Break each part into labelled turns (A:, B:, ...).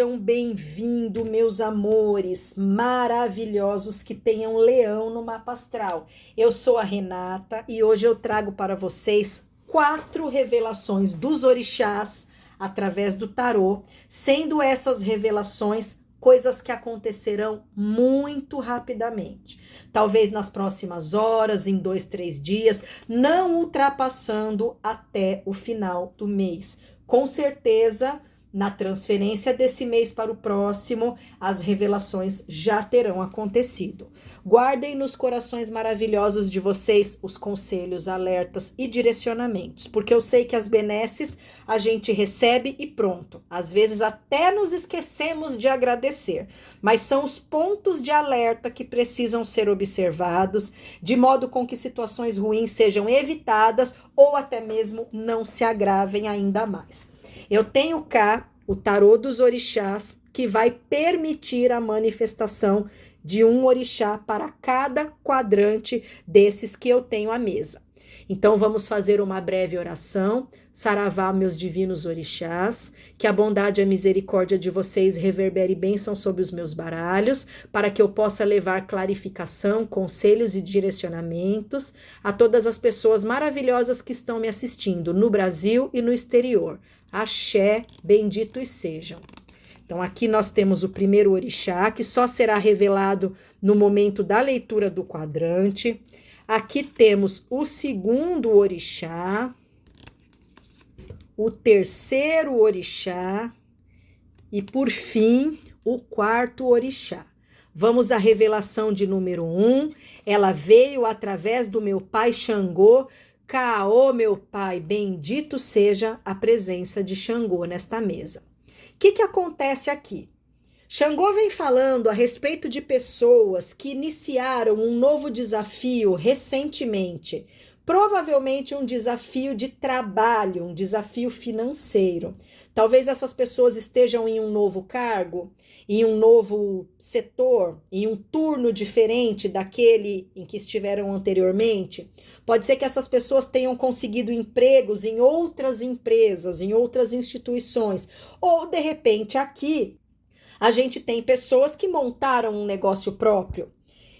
A: Sejam bem-vindos, meus amores maravilhosos que tenham leão no mapa astral. Eu sou a Renata e hoje eu trago para vocês 4 revelações dos orixás através do tarô, sendo essas revelações coisas que acontecerão muito rapidamente. Talvez nas próximas horas, em 2, 3 dias, não ultrapassando até o final do mês. Com certeza, na transferência desse mês para o próximo, as revelações já terão acontecido. Guardem nos corações maravilhosos de vocês os conselhos, alertas e direcionamentos, porque eu sei que as benesses a gente recebe e pronto. Às vezes até nos esquecemos de agradecer, mas são os pontos de alerta que precisam ser observados, de modo com que situações ruins sejam evitadas ou até mesmo não se agravem ainda mais. Eu tenho cá o tarô dos orixás, que vai permitir a manifestação de um orixá para cada quadrante desses que eu tenho à mesa. Então vamos fazer uma breve oração. Saravá, meus divinos orixás, que a bondade e a misericórdia de vocês reverbere bênção sobre os meus baralhos, para que eu possa levar clarificação, conselhos e direcionamentos a todas as pessoas maravilhosas que estão me assistindo no Brasil e no exterior. Axé, benditos sejam. Então aqui nós temos o primeiro orixá, que só será revelado no momento da leitura do quadrante. Aqui temos o segundo orixá, o terceiro orixá e, por fim, o quarto orixá. Vamos à revelação de número 1. Ela veio através do meu pai Xangô. Caô, meu pai, bendito seja a presença de Xangô nesta mesa. O que acontece aqui? Xangô vem falando a respeito de pessoas que iniciaram um novo desafio recentemente. Provavelmente um desafio de trabalho, um desafio financeiro. Talvez essas pessoas estejam em um novo cargo, em um novo setor, em um turno diferente daquele em que estiveram anteriormente. Pode ser que essas pessoas tenham conseguido empregos em outras empresas, em outras instituições. Ou, de repente, aqui, a gente tem pessoas que montaram um negócio próprio.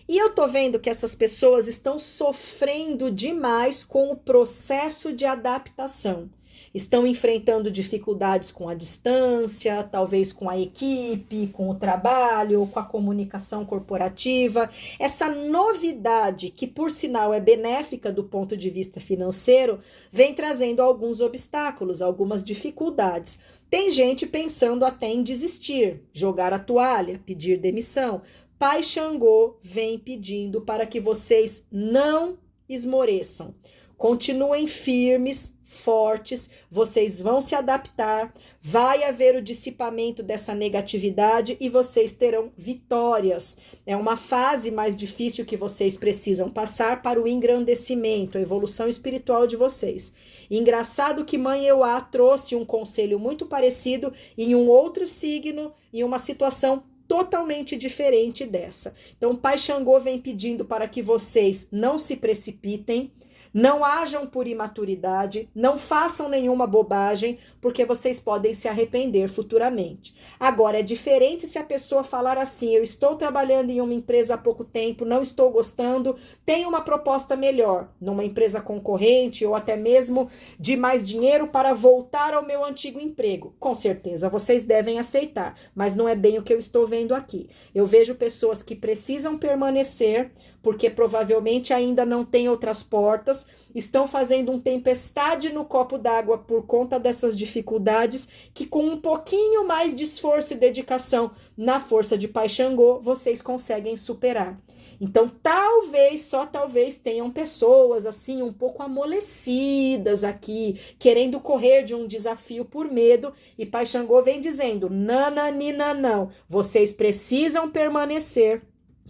A: E eu tô vendo que essas pessoas estão sofrendo demais com o processo de adaptação. Estão enfrentando dificuldades com a distância, talvez com a equipe, com o trabalho, com a comunicação corporativa. Essa novidade, que por sinal é benéfica do ponto de vista financeiro, vem trazendo alguns obstáculos, algumas dificuldades. Tem gente pensando até em desistir, jogar a toalha, pedir demissão. Pai Xangô vem pedindo para que vocês não esmoreçam. Continuem firmes, fortes, vocês vão se adaptar, vai haver o dissipamento dessa negatividade e vocês terão vitórias. É uma fase mais difícil que vocês precisam passar para o engrandecimento, a evolução espiritual de vocês. Engraçado que Mãe Euá trouxe um conselho muito parecido em um outro signo, em uma situação totalmente diferente dessa. Então, Pai Xangô vem pedindo para que vocês não se precipitem, não hajam por imaturidade, não façam nenhuma bobagem, porque vocês podem se arrepender futuramente. Agora, é diferente se a pessoa falar assim: eu estou trabalhando em uma empresa há pouco tempo, não estou gostando, tenho uma proposta melhor, numa empresa concorrente ou até mesmo de mais dinheiro para voltar ao meu antigo emprego. Com certeza, vocês devem aceitar, mas não é bem o que eu estou vendo aqui. Eu vejo pessoas que precisam permanecer, porque provavelmente ainda não tem outras portas, estão fazendo um tempestade no copo d'água por conta dessas dificuldades, que com um pouquinho mais de esforço e dedicação na força de Pai Xangô, vocês conseguem superar. Então, talvez, só talvez, tenham pessoas assim um pouco amolecidas aqui, querendo correr de um desafio por medo, e Pai Xangô vem dizendo: nananina, não, vocês precisam permanecer,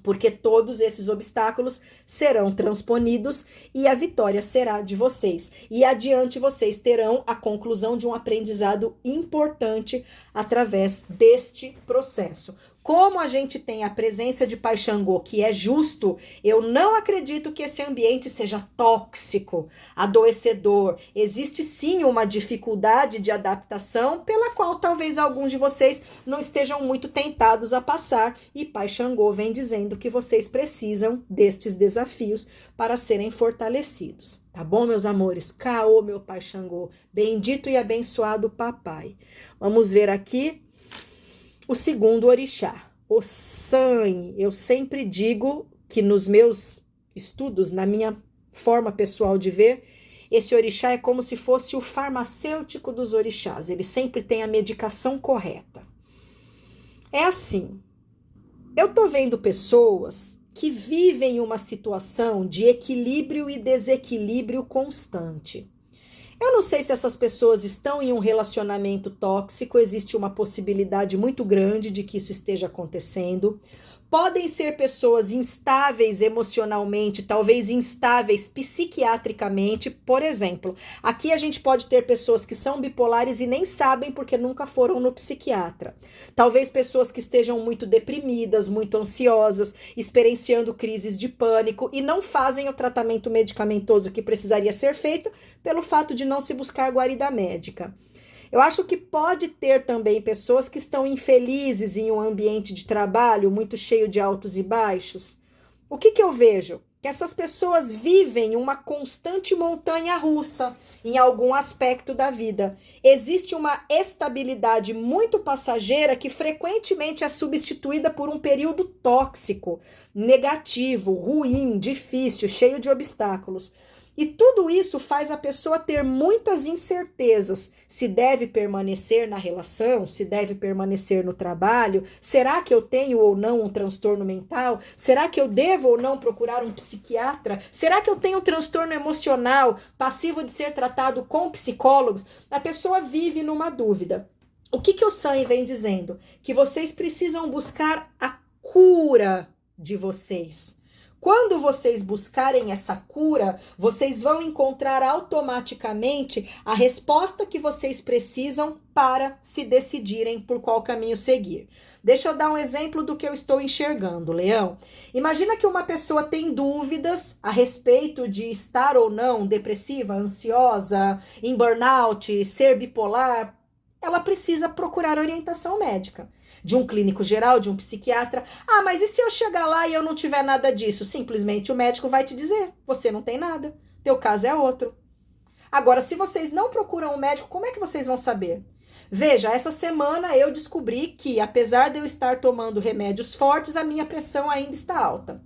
A: porque todos esses obstáculos serão transponidos e a vitória será de vocês. E adiante vocês terão a conclusão de um aprendizado importante através deste processo. Como a gente tem a presença de Pai Xangô, que é justo, eu não acredito que esse ambiente seja tóxico, adoecedor. Existe sim uma dificuldade de adaptação pela qual talvez alguns de vocês não estejam muito tentados a passar. E Pai Xangô vem dizendo que vocês precisam destes desafios para serem fortalecidos. Tá bom, meus amores? Caô, meu Pai Xangô. Bendito e abençoado papai. Vamos ver aqui o segundo orixá, o Sangue. Eu sempre digo que nos meus estudos, na minha forma pessoal de ver, esse orixá é como se fosse o farmacêutico dos orixás. Ele sempre tem a medicação correta. É assim, eu tô vendo pessoas que vivem uma situação de equilíbrio e desequilíbrio constante. Eu não sei se essas pessoas estão em um relacionamento tóxico, existe uma possibilidade muito grande de que isso esteja acontecendo. Podem ser pessoas instáveis emocionalmente, talvez instáveis psiquiatricamente, por exemplo. Aqui a gente pode ter pessoas que são bipolares e nem sabem porque nunca foram no psiquiatra. Talvez pessoas que estejam muito deprimidas, muito ansiosas, experienciando crises de pânico e não fazem o tratamento medicamentoso que precisaria ser feito pelo fato de não se buscar guarida médica. Eu acho que pode ter também pessoas que estão infelizes em um ambiente de trabalho muito cheio de altos e baixos. O que eu vejo? Que essas pessoas vivem uma constante montanha-russa em algum aspecto da vida. Existe uma estabilidade muito passageira que frequentemente é substituída por um período tóxico, negativo, ruim, difícil, cheio de obstáculos. E tudo isso faz a pessoa ter muitas incertezas. Se deve permanecer na relação, se deve permanecer no trabalho, será que eu tenho ou não um transtorno mental? Será que eu devo ou não procurar um psiquiatra? Será que eu tenho um transtorno emocional passivo de ser tratado com psicólogos? A pessoa vive numa dúvida. O que o Sangue vem dizendo? Que vocês precisam buscar a cura de vocês. Quando vocês buscarem essa cura, vocês vão encontrar automaticamente a resposta que vocês precisam para se decidirem por qual caminho seguir. Deixa eu dar um exemplo do que eu estou enxergando, Leão. Imagina que uma pessoa tem dúvidas a respeito de estar ou não depressiva, ansiosa, em burnout, ser bipolar. Ela precisa procurar orientação médica. De um clínico geral, de um psiquiatra. Ah, mas e se eu chegar lá e eu não tiver nada disso? Simplesmente o médico vai te dizer, você não tem nada, teu caso é outro. Agora, se vocês não procuram um médico, como é que vocês vão saber? Veja, essa semana eu descobri que, apesar de eu estar tomando remédios fortes, a minha pressão ainda está alta.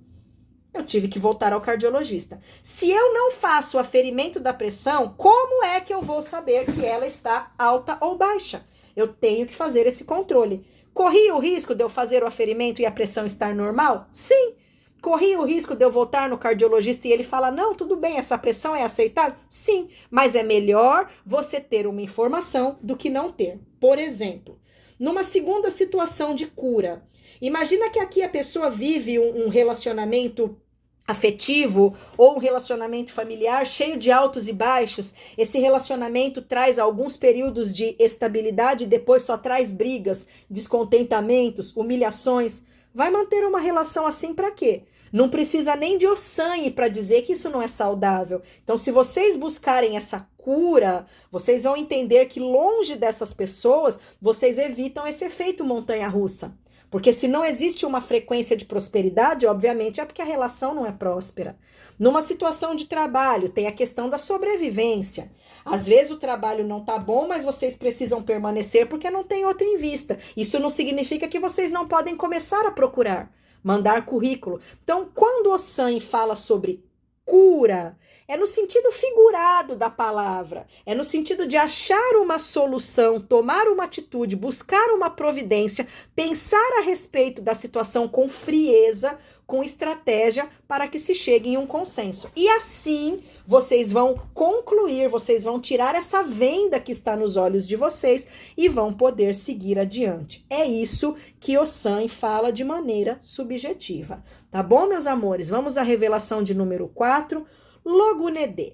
A: Eu tive que voltar ao cardiologista. Se eu não faço o aferimento da pressão, como é que eu vou saber que ela está alta ou baixa? Eu tenho que fazer esse controle. Corri o risco de eu fazer o aferimento e a pressão estar normal? Sim. Corri o risco de eu voltar no cardiologista e ele falar, não, tudo bem, essa pressão é aceitável? Sim, mas é melhor você ter uma informação do que não ter. Por exemplo, numa segunda situação de cura, imagina que aqui a pessoa vive um relacionamento afetivo ou um relacionamento familiar cheio de altos e baixos. Esse relacionamento traz alguns períodos de estabilidade e depois só traz brigas, descontentamentos, humilhações. Vai manter uma relação assim para quê? Não precisa nem de ossanhe para dizer que isso não é saudável. Então, se vocês buscarem essa cura, vocês vão entender que longe dessas pessoas, vocês evitam esse efeito montanha-russa. Porque se não existe uma frequência de prosperidade, obviamente é porque a relação não é próspera. Numa situação de trabalho, tem a questão da sobrevivência. Às vezes o trabalho não tá bom, mas vocês precisam permanecer porque não tem outra em vista. Isso não significa que vocês não podem começar a procurar, mandar currículo. Então, quando o Sangue fala sobre cura, é no sentido figurado da palavra, é no sentido de achar uma solução, tomar uma atitude, buscar uma providência, pensar a respeito da situação com frieza, com estratégia, para que se chegue em um consenso. E assim, vocês vão concluir, vocês vão tirar essa venda que está nos olhos de vocês e vão poder seguir adiante. É isso que o Sangue fala de maneira subjetiva. Tá bom, meus amores? Vamos à revelação de número 4. Logunedê.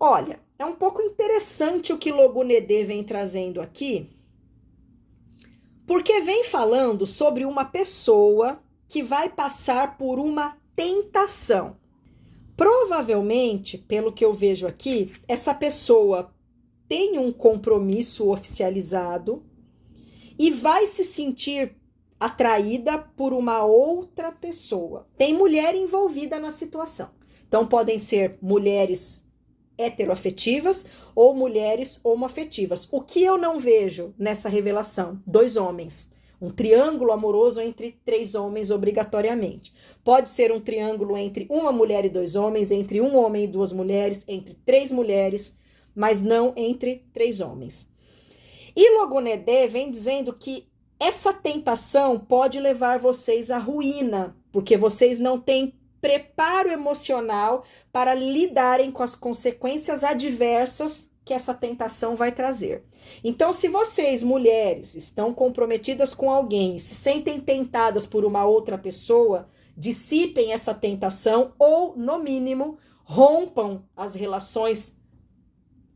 A: Olha, é um pouco interessante o que Logunedê vem trazendo aqui, Porque vem falando sobre uma pessoa que vai passar por uma tentação. Provavelmente, pelo que eu vejo aqui, essa pessoa tem um compromisso oficializado e vai se sentir atraída por uma outra pessoa. Tem mulher envolvida na situação. Então, podem ser mulheres heteroafetivas ou mulheres homoafetivas. O que eu não vejo nessa revelação? 2 homens. Um triângulo amoroso entre 3 homens, obrigatoriamente. Pode ser um triângulo entre uma mulher e 2 homens, entre um homem e 2 mulheres, entre 3 mulheres, mas não entre 3 homens. E Logonedé vem dizendo que essa tentação pode levar vocês à ruína, porque vocês não têm preparo emocional para lidarem com as consequências adversas que essa tentação vai trazer. Então, se vocês, mulheres, estão comprometidas com alguém e se sentem tentadas por uma outra pessoa, dissipem essa tentação ou, no mínimo, rompam as relações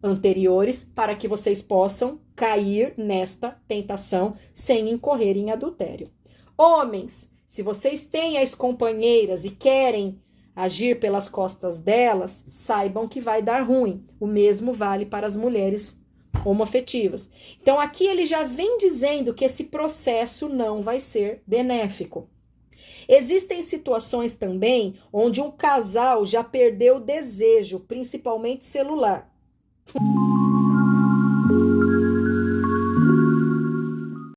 A: anteriores para que vocês possam cair nesta tentação sem incorrer em adultério. Homens, se vocês têm as companheiras e querem agir pelas costas delas, saibam que vai dar ruim. O mesmo vale para as mulheres homoafetivas. Então aqui ele já vem dizendo que esse processo não vai ser benéfico. Existem situações também onde um casal já perdeu o desejo, principalmente celular.